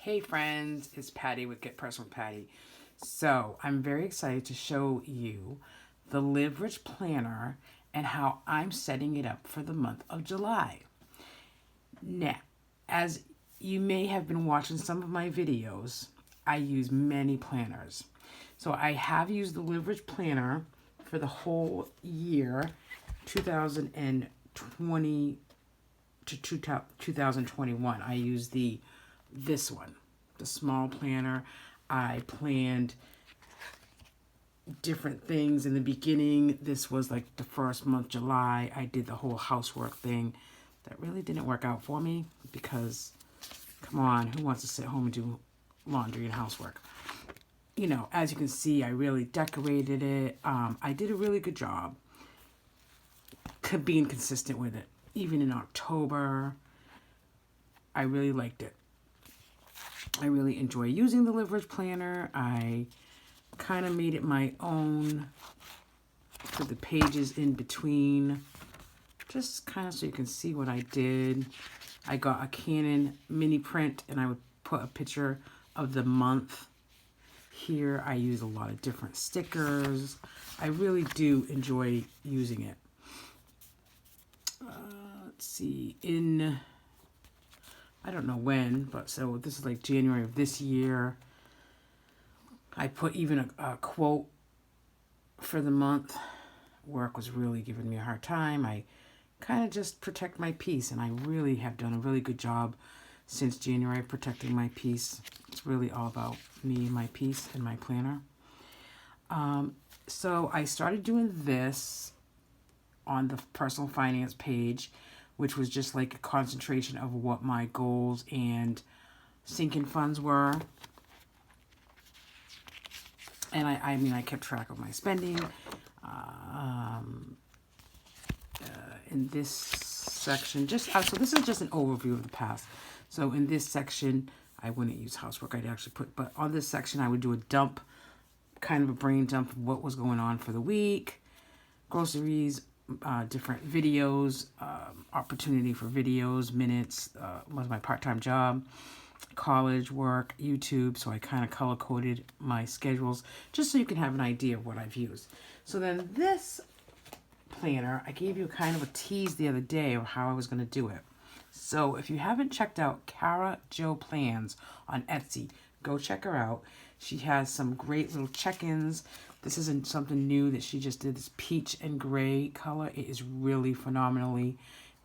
Hey friends, it's Patty with Get Personal with Patty. So I'm very excited to show you the Live Rich Planner and how I'm setting it up for the month of July. Now, as you may have been watching some of my videos, I use many planners. So I have used the Live Rich Planner for the whole year, 2020 to 2021. I used this one, the small planner. I planned different things in the beginning. This was like the first month, July. I did the whole housework thing. That really didn't work out for me because, come on, who wants to sit home and do laundry and housework? You know, as you can see, I really decorated it. I did a really good job being consistent with it. Even in October, I really liked it. I really enjoy using the Live Rich Planner. I kind of made it my own. Put the pages in between, just kind of so you can see what I did. I got a Canon mini print and I would put a picture of the month. Here I use a lot of different stickers. I really do enjoy using it. Let's see, I don't know when, but so this is like January of this year. I put even a quote for the month. Work was really giving me a hard time. I kind of just protect my peace, and I really have done a really good job since January protecting my peace. It's really all about me and my peace and my planner. So I started doing this on the personal finance page, which was just like a concentration of what my goals and sinking funds were. And I mean, I kept track of my spending. In this section, so this is just an overview of the past. So in this section, I wouldn't use housework. I'd actually but on this section, I would do a dump, kind of a brain dump of what was going on for the week, groceries, different videos, opportunity for videos, minutes, was my part-time job, college work, YouTube. So I kind of color-coded my schedules just so you can have an idea of what I've used. So then this planner, I gave you kind of a tease the other day of how I was going to do it. So if you haven't checked out Cara Jo Plans on Etsy, go check her out. She has some great little check-ins. This isn't something new that she just did, this peach and gray color. It is really phenomenally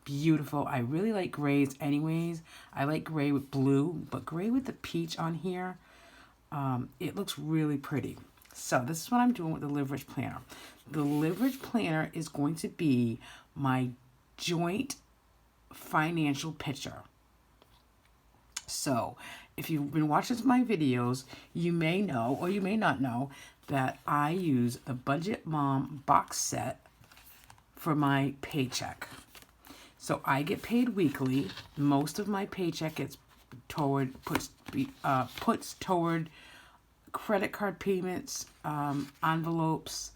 beautiful. I really like grays anyways. I like gray with blue, but gray with the peach on here, it looks really pretty. So this is what I'm doing with the Live Rich Planner. The Live Rich Planner is going to be my joint financial picture. So if you've been watching my videos, you may know, or you may not know, that I use the Budget Mom box set for my paycheck. So I get paid weekly. Most of my paycheck gets puts toward credit card payments, envelopes,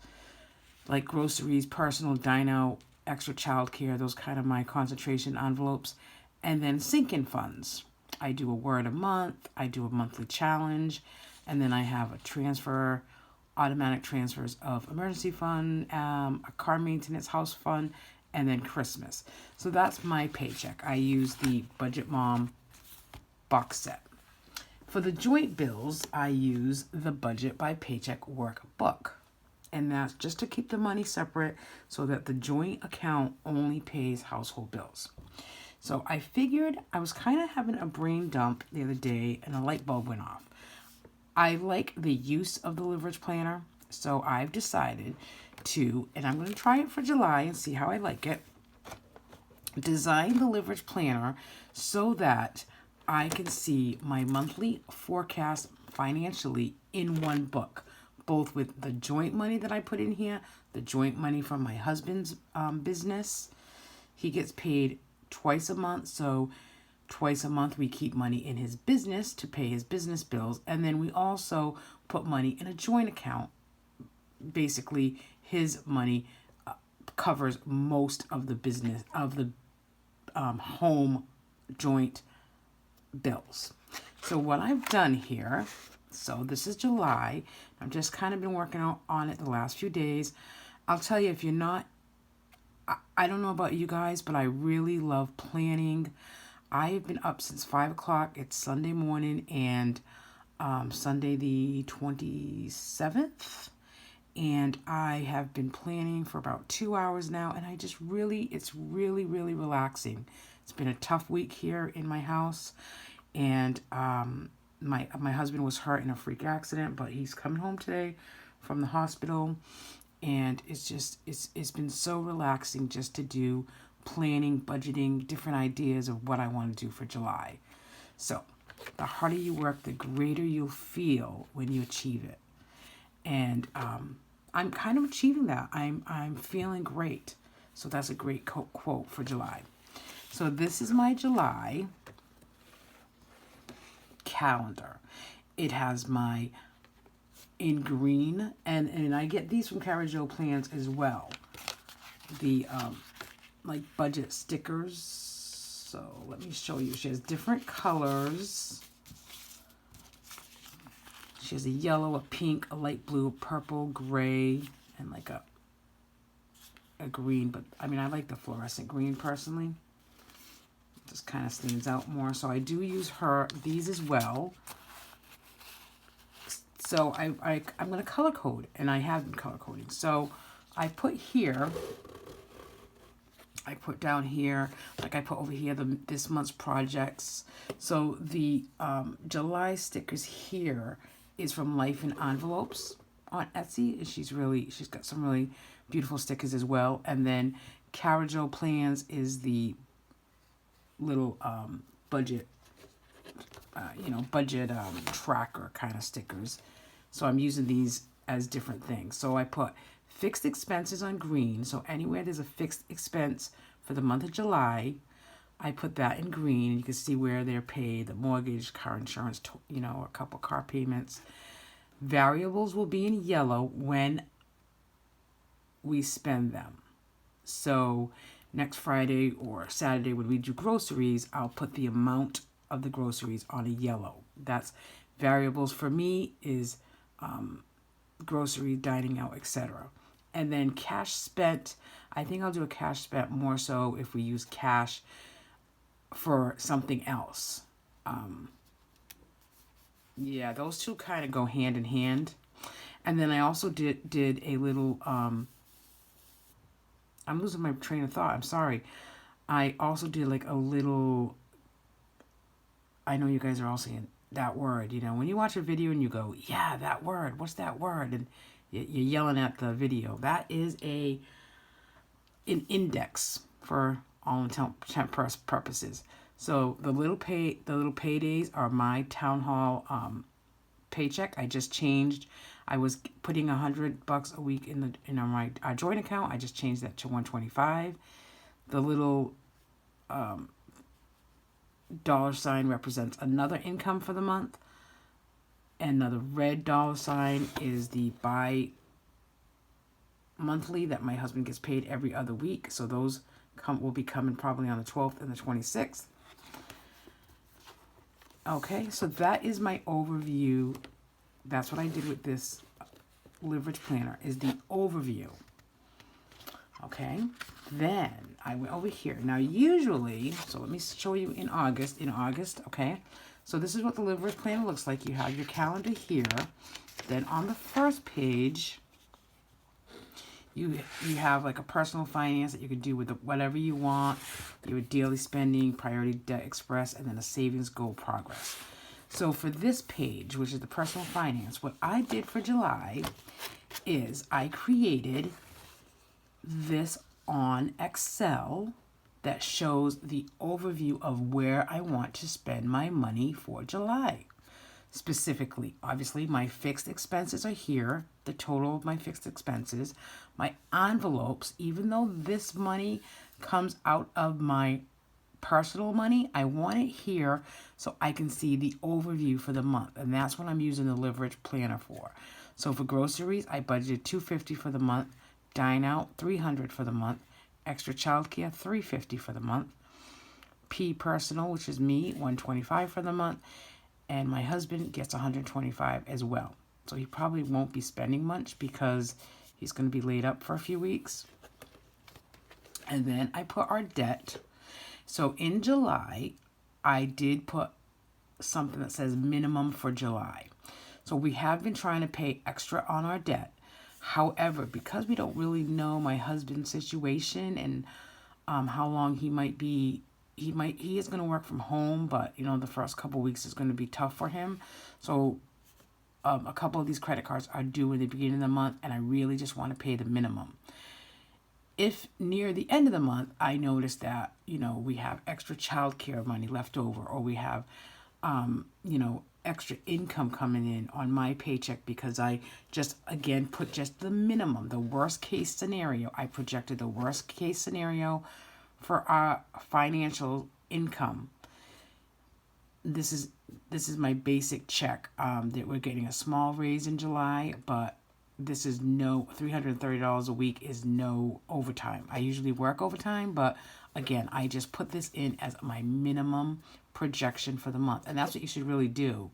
like groceries, personal dino, extra childcare, those kind of my concentration envelopes, and then sinking funds. I do a word a month, I do a monthly challenge, and then I have a transfer, automatic transfers of emergency fund, a car maintenance house fund, and then Christmas. So that's my paycheck. I use the Budget Mom box set. For the joint bills, I use the Budget by Paycheck workbook. And that's just to keep the money separate so that the joint account only pays household bills. So I figured I was kind of having a brain dump the other day and a light bulb went off. I like the use of the Live Rich Planner, so I've decided to, and I'm going to try it for July and see how I like it, design the Live Rich Planner so that I can see my monthly forecast financially in one book, both with the joint money that I put in here, the joint money from my husband's business. He gets paid twice a month, so twice a month we keep money in his business to pay his business bills, and then we also put money in a joint account. Basically, his money covers most of the home joint bills. So what I've done here, so this is July. I've just kind of been working on it the last few days. I'll tell you, if you're not, I don't know about you guys, but I really love planning. I've been up since 5 o'clock. It's Sunday morning and Sunday the 27th. And I have been planning for about 2 hours now. And it's really, really relaxing. It's been a tough week here in my house. And my husband was hurt in a freak accident, but he's coming home today from the hospital. And it's been so relaxing just to do planning, budgeting, different ideas of what I want to do for July. So the harder you work, the greater you'll feel when you achieve it. And I'm kind of achieving that. I'm feeling great. So that's a great quote for July. So this is my July calendar. It has my in green, and I get these from Cara Jo Plans as well. The like budget stickers. So let me show you. She has different colors. She has a yellow, a pink, a light blue, a purple, gray, and like a green. But I mean, I like the fluorescent green personally. It just kind of stands out more. So I do use these as well. So I'm going to color code, and I have been color coding. So I put down here, like I put over here, this month's projects. So the July stickers here is from Life in Envelopes on Etsy. And she's got some really beautiful stickers as well. And then Cara Jo Plans is the little budget tracker kind of stickers. So I'm using these as different things. So I put fixed expenses on green. So anywhere there's a fixed expense for the month of July, I put that in green. You can see where they're paid, the mortgage, car insurance, a couple car payments. Variables will be in yellow when we spend them. So next Friday or Saturday when we do groceries, I'll put the amount of the groceries on a yellow. That's variables for me is grocery, dining out, etc. And then cash spent, I think I'll do a cash spent more so if we use cash for something else. Yeah, those two kind of go hand in hand. And then I also did a little, I'm losing my train of thought, I'm sorry. I also did like a little, I know you guys are all saying that word, when you watch a video and you go, yeah, that word, what's that word? And you're yelling at the video. That is an index for all intent purposes. So the little paydays are my town hall paycheck. I just changed. I was putting $100 a week in my joint account. I just changed that to $125. The little dollar sign represents another income for the month. And the red dollar sign is the bi-monthly that my husband gets paid every other week. So those will be coming probably on the 12th and the 26th. Okay, so that is my overview. That's what I did with this leverage planner, is the overview. Okay, then I went over here. Now usually, so let me show you in August, okay? So this is what the leverage planner looks like. You have your calendar here. Then on the first page, you have like a personal finance that you can do with whatever you want, your daily spending, priority debt express, and then a savings goal progress. So for this page, which is the personal finance, what I did for July is I created this on Excel that shows the overview of where I want to spend my money for July. Specifically, obviously, my fixed expenses are here, the total of my fixed expenses. My envelopes, even though this money comes out of my personal money, I want it here so I can see the overview for the month. And that's what I'm using the leverage planner for. So for groceries, I budgeted $250 for the month. Dine out, $300 for the month. Extra childcare, $350 for the month. P personal, which is me, $125 for the month. and my husband gets 125 as well. So he probably won't be spending much because he's going to be laid up for a few weeks. And then I put our debt. So in July, I did put something that says minimum for July. So we have been trying to pay extra on our debt. However, because we don't really know my husband's situation and how long he might be, he is going to work from home, but you know, the first couple weeks is going to be tough for him. So a couple of these credit cards are due in the beginning of the month, and I really just want to pay the minimum. If near the end of the month, I notice that, you know, we have extra childcare money left over, or we have, you know, extra income coming in on my paycheck because I just, again, put just the minimum, the worst case scenario. I projected the worst case scenario for our financial income. This is my basic check, that we're getting a small raise in July, but this is no $330 a week is no overtime. I usually work overtime, but again, I just put this in as my minimum projection for the month. And that's what you should really do,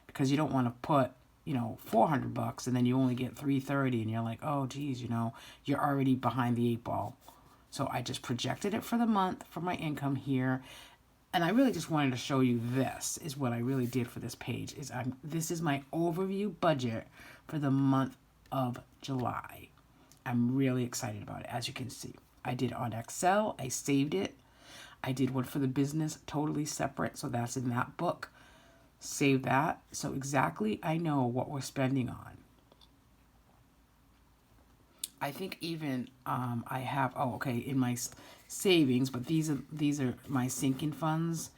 because you don't want to put, you know, $400 and then you only get $330 and you're like, oh geez, you know, you're already behind the 8 ball. So I just projected it for the month for my income here. And I really just wanted to show you, this is what I really did for this page. This is my overview budget for the month of July. I'm really excited about it, as you can see. I did it on Excel. I saved it. I did one for the business, totally separate, so that's in that book. Save that. So exactly I know what we're spending on. I think even I have, in my savings, but these are my sinking funds.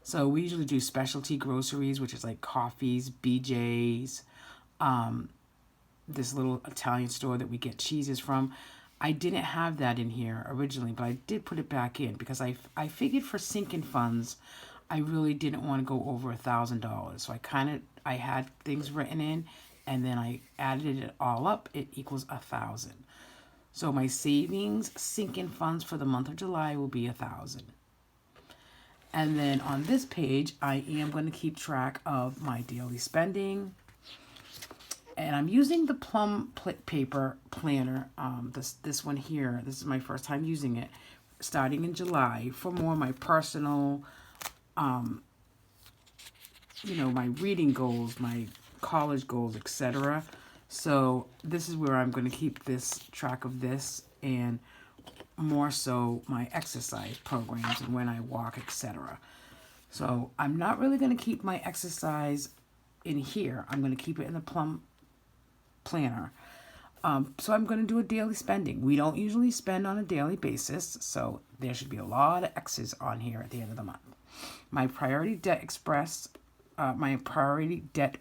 So we usually do specialty groceries, which is like coffees, BJ's, this little Italian store that we get cheeses from. I didn't have that in here originally, but I did put it back in because I figured for sinking funds, I really didn't want to go over $1,000. So I had things written in, and then I added it all up. It equals 1,000. So my savings sinking funds for the month of July will be 1,000. And then on this page, I am going to keep track of my daily spending. And I'm using the plum paper planner, this one here. This is my first time using it, starting in July, for more of my personal, you know, my reading goals, my college goals, etc. So this is where I'm going to keep this track of this, and more so my exercise programs and when I walk, etc. So I'm not really going to keep my exercise in here. I'm going to keep it in the plum planner. So I'm going to do a daily spending. We don't usually spend on a daily basis, so there should be a lot of X's on here at the end of the month. My priority debt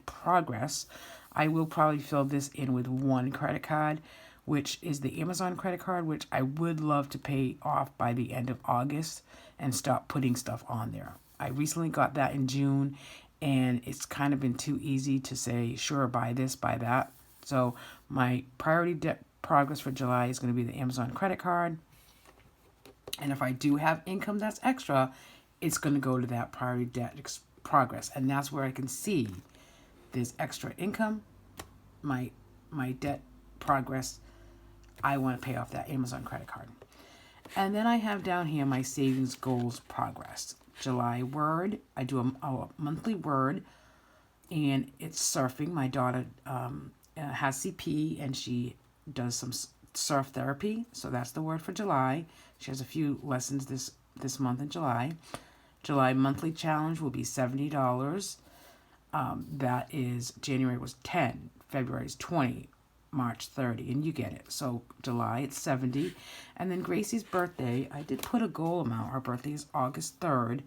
progress, I will probably fill this in with one credit card, which is the Amazon credit card, which I would love to pay off by the end of August and stop putting stuff on there. I recently got that in June, and it's kind of been too easy to say, sure, buy this, buy that. So my priority debt progress for July is going to be the Amazon credit card. And if I do have income that's extra, it's going to go to that priority debt progress. And that's where I can see there's extra income, my debt progress. I want to pay off that Amazon credit card. And then I have down here my savings goals progress. July Word, I do a monthly Word, and it's surfing. My daughter has CP, and she does some surf therapy, so that's the word for July. She has a few lessons this month in July. July monthly challenge will be $70. That is, January was 10, February is 20, March 30, and you get it. So July, it's 70. And then Gracie's birthday, I did put a goal amount. Her birthday is August 3rd,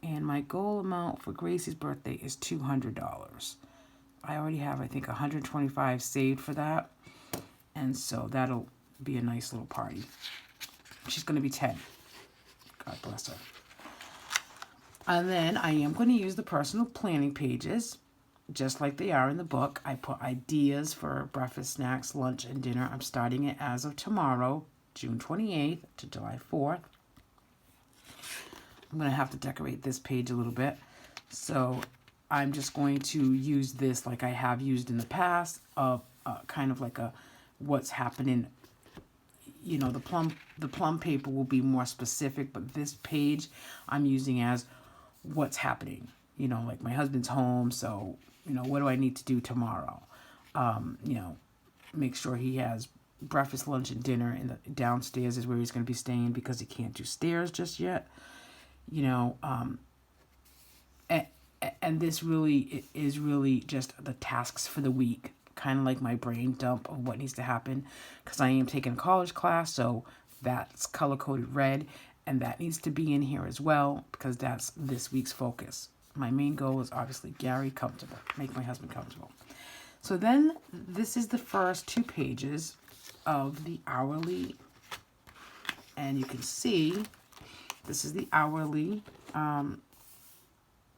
and my goal amount for Gracie's birthday is $200. I already have, I think, $125 saved for that, and so that'll be a nice little party. She's going to be 10. God bless her. And then I am going to use the personal planning pages, just like they are in the book. I put ideas for breakfast, snacks, lunch, and dinner. I'm starting it as of tomorrow, June 28th to July 4th. I'm going to have to decorate this page a little bit. So I'm just going to use this like I have used in the past, of kind of like a what's happening. You know, the plum paper will be more specific, but this page I'm using as what's happening. You know, like my husband's home, so, you know, what do I need to do tomorrow? You know, make sure he has breakfast, lunch, and dinner in the downstairs is where he's going to be staying because he can't do stairs just yet. You know, and this really is really just the tasks for the week, kind of like my brain dump of what needs to happen, because I am taking a college class, so that's color-coded red, and that needs to be in here as well, because that's this week's focus. My main goal is obviously Gary comfortable, make my husband comfortable. So then this is the first 2 pages of the hourly, and you can see this is the hourly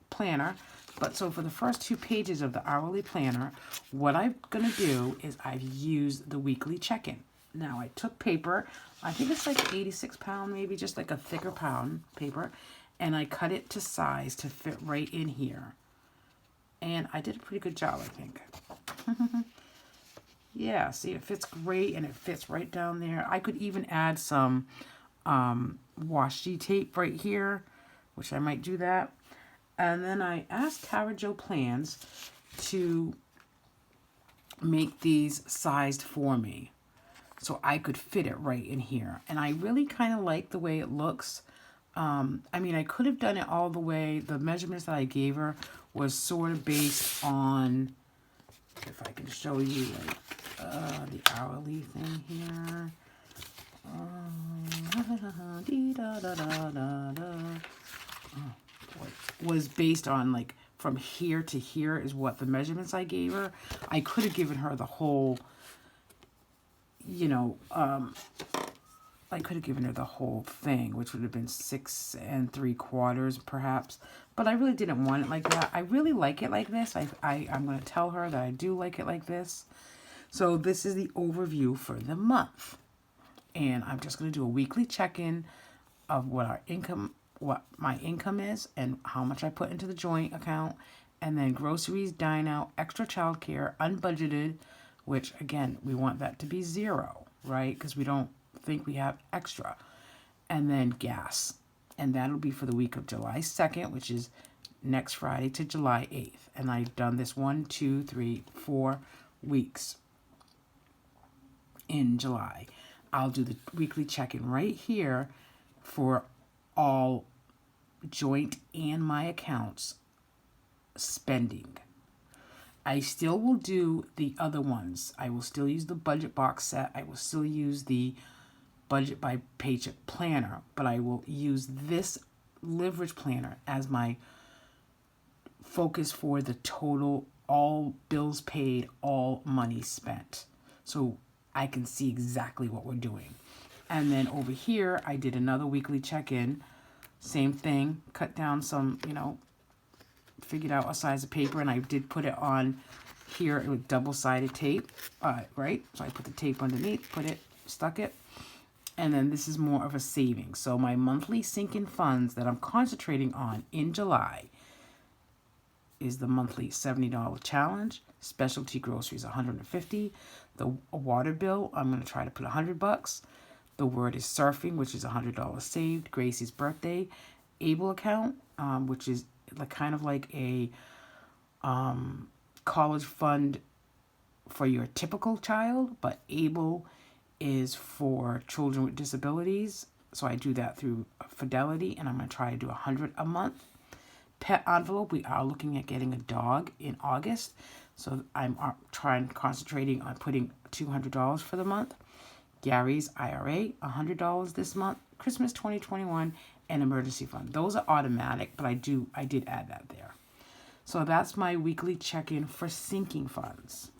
planner. But so for the first 2 pages of the hourly planner, what I'm going to do is I've used the weekly check-in. Now I took paper, I think it's like 86 pound, maybe just like a thicker pound paper, and I cut it to size to fit right in here. And I did a pretty good job, I think. Yeah, see, it fits great and it fits right down there. I could even add some washi tape right here, which I might do that. And then I asked Cara Jo Plans to make these sized for me so I could fit it right in here. And I really kind of like the way it looks. I mean, I could have done it all the way. The measurements that I gave her was sort of based on, if I can show you, like, the hourly thing here. Was based on like from here to here is what the measurements I gave her. I could have given her the whole, you know, I could have given her the whole thing, which would have been 6 3/4 perhaps, but I really didn't want it like that. I really like it like this. I'm going to tell her that I do like it like this. So this is the overview for the month, and I'm just going to do a weekly check-in of what my income is and how much I put into the joint account, and then groceries, dine out, extra childcare, unbudgeted, which again, we want that to be 0, right? Because we don't think we have extra. And then gas. And that'll be for the week of July 2nd, which is next Friday, to July 8th. And I've done this 1, 2, 3, 4 weeks in July. I'll do the weekly check-in right here for all joint and my accounts spending. I still will do the other ones. I will still use the budget box set. I will still use the budget by paycheck planner, but I will use this leverage planner as my focus for the total, all bills paid, all money spent. So I can see exactly what we're doing. And then over here, I did another weekly check-in. Same thing, cut down some, you know, figured out a size of paper, and I did put it on here with double-sided tape, right? So I put the tape underneath, stuck it. And then this is more of a savings. So my monthly sinking funds that I'm concentrating on in July is the monthly $70 challenge, specialty groceries $150, the water bill I'm going to try to put $100. The word is surfing, which is $100 saved. Gracie's birthday, Able account, which is like kind of like a college fund for your typical child, but Able is for children with disabilities. So I do that through Fidelity, and I'm going to try to do $100 a month. Pet envelope, we are looking at getting a dog in August. So I'm concentrating on putting $200 for the month. Gary's IRA, $100 this month. Christmas 2021 and emergency fund. Those are automatic, but I did add that there. So that's my weekly check-in for sinking funds.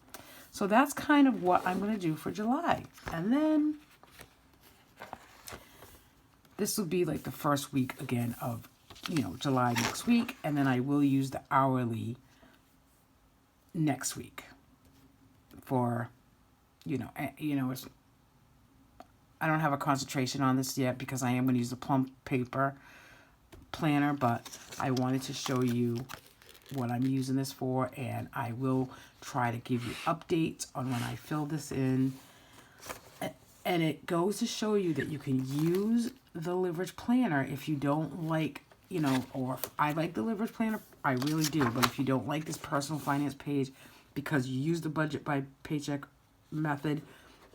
So that's kind of what I'm going to do for July. And then this will be like the first week again of, you know, July next week. And then I will use the hourly next week for, it's, I don't have a concentration on this yet because I am going to use the plum paper planner, but I wanted to show you what I'm using this for, and I will try to give you updates on when I fill this in. And it goes to show you that you can use the leverage planner if you don't like, you know, or I like the leverage planner, I really do. But if you don't like this personal finance page because you use the budget by paycheck method,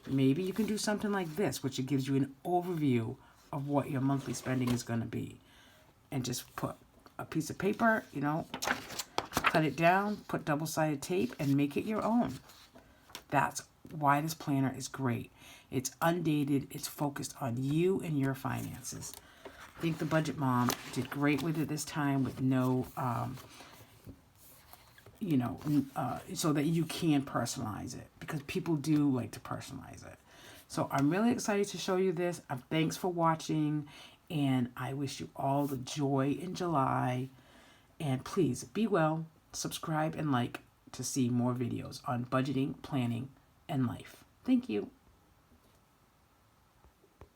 maybe you can do something like this, which it gives you an overview of what your monthly spending is going to be. And just put a piece of paper, you know, cut it down, put double-sided tape, and make it your own. That's why this planner is great. It's undated. It's focused on you and your finances. I think the Budget Mom did great with it this time with no, so that you can personalize it, because people do like to personalize it. So I'm really excited to show you this. Thanks for watching, and I wish you all the joy in July. And please be well, subscribe, and like to see more videos on budgeting, planning, and life. Thank you.